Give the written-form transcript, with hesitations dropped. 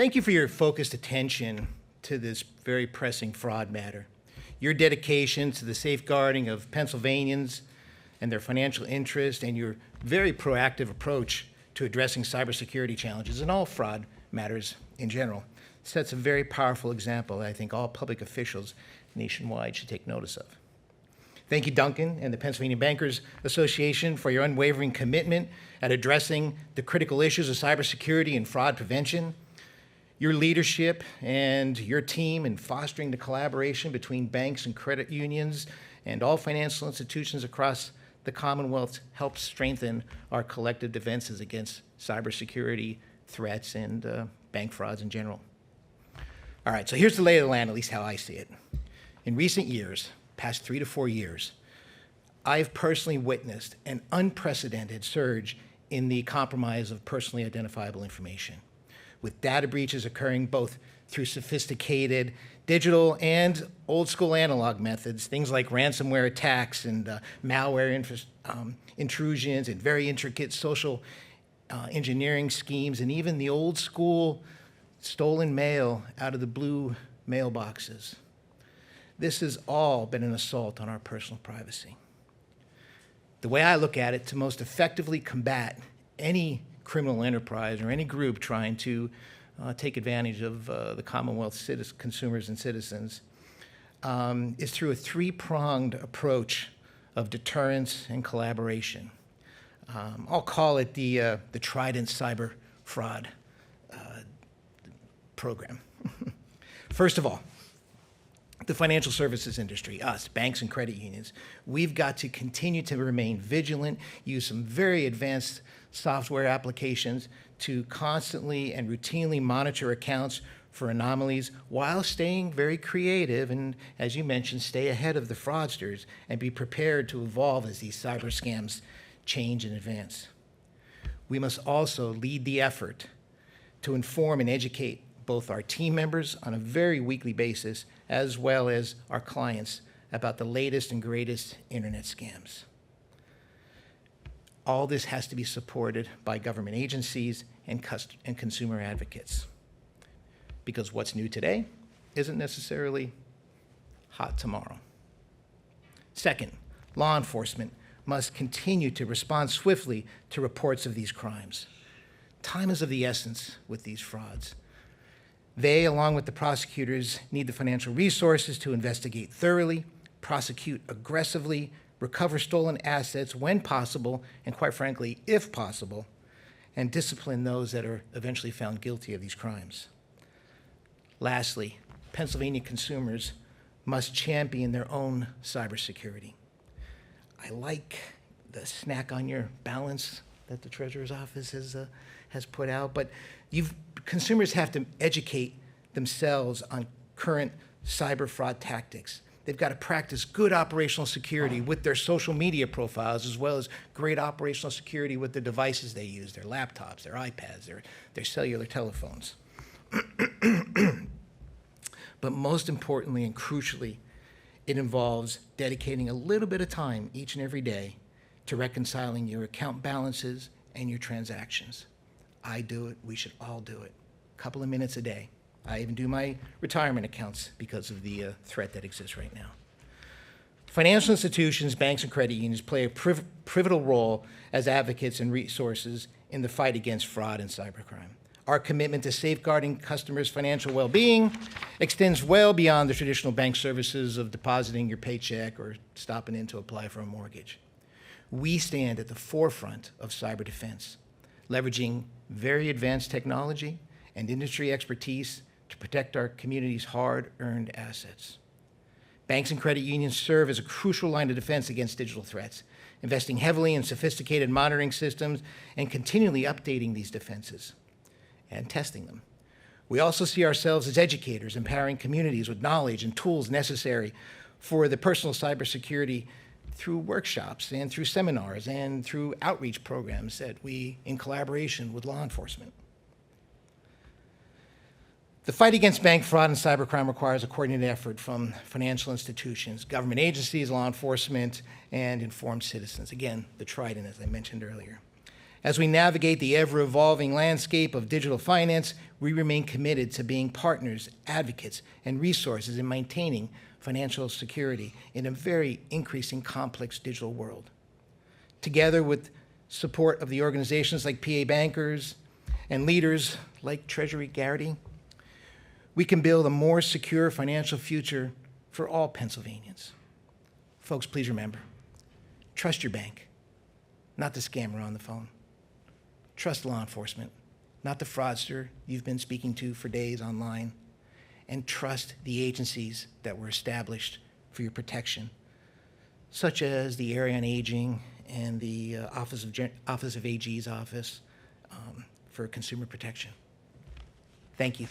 Thank you for your focused attention to this very pressing fraud matter. Your dedication to the safeguarding of Pennsylvanians and their financial interest, and your very proactive approach to addressing cybersecurity challenges and all fraud matters in general sets a very powerful example that I think all public officials nationwide should take notice of. Thank you, Duncan, and the Pennsylvania Bankers Association for your unwavering commitment at addressing the critical issues of cybersecurity and fraud prevention. Your leadership and your team in fostering the collaboration between banks and credit unions and all financial institutions across the Commonwealth helps strengthen our collective defenses against cybersecurity threats and bank frauds in general. All right, so here's the lay of the land, at least how I see it. In recent years, past 3 to 4 years, I've personally witnessed an unprecedented surge in the compromise of personally identifiable information, with data breaches occurring both through sophisticated digital and old school analog methods, things like ransomware attacks and malware intrusions and very intricate social engineering schemes, and even the old school stolen mail out of the blue mailboxes. This has all been an assault on our personal privacy. The way I look at it, to most effectively combat any criminal enterprise or any group trying to take advantage of the Commonwealth's consumers and citizens is through a three-pronged approach of deterrence and collaboration. I'll call it the Trident Cyber Fraud program. First of all, the financial services industry, us, banks and credit unions, we've got to continue to remain vigilant, use some very advanced software applications to constantly and routinely monitor accounts for anomalies while staying very creative and, as you mentioned, stay ahead of the fraudsters and be prepared to evolve as these cyber scams change and advance. We must also lead the effort to inform and educate both our team members on a very weekly basis as well as our clients about the latest and greatest internet scams. All this has to be supported by government agencies and consumer advocates, because what's new today isn't necessarily hot tomorrow. Second, law enforcement must continue to respond swiftly to reports of these crimes. Time is of the essence with these frauds. They, along with the prosecutors, need the financial resources to investigate thoroughly, prosecute aggressively, recover stolen assets when possible, and quite frankly, if possible, and discipline those that are eventually found guilty of these crimes. Lastly, Pennsylvania consumers must champion their own cybersecurity. I like the snack on your balance that the Treasurer's Office has put out, but consumers have to educate themselves on current cyber fraud tactics. They've got to practice good operational security with their social media profiles, as well as great operational security with the devices they use, their laptops, their iPads, their cellular telephones. But most importantly and crucially, it involves dedicating a little bit of time each and every day to reconciling your account balances and your transactions. I do it, we should all do it. A couple of minutes a day. I even do my retirement accounts because of the threat that exists right now. Financial institutions, banks, and credit unions play a pivotal role as advocates and resources in the fight against fraud and cybercrime. Our commitment to safeguarding customers' financial well-being extends well beyond the traditional bank services of depositing your paycheck or stopping in to apply for a mortgage. We stand at the forefront of cyber defense, leveraging very advanced technology and industry expertise to protect our community's hard-earned assets. Banks and credit unions serve as a crucial line of defense against digital threats, investing heavily in sophisticated monitoring systems and continually updating these defenses and testing them. We also see ourselves as educators, empowering communities with knowledge and tools necessary for the personal cybersecurity through workshops and through seminars and through outreach programs that we, in collaboration with law enforcement. The fight against bank fraud and cybercrime requires a coordinated effort from financial institutions, government agencies, law enforcement, and informed citizens. Again, the Trident, as I mentioned earlier. As we navigate the ever-evolving landscape of digital finance, we remain committed to being partners, advocates, and resources in maintaining financial security in a very increasing complex digital world. Together with support of the organizations like PA Bankers and leaders like Treasury Garrity, we can build a more secure financial future for all Pennsylvanians. Folks, please remember, trust your bank, not the scammer on the phone. Trust law enforcement, not the fraudster you've been speaking to for days online. And trust the agencies that were established for your protection, such as the Area on Aging and the Office of AG's office for consumer protection. Thank you.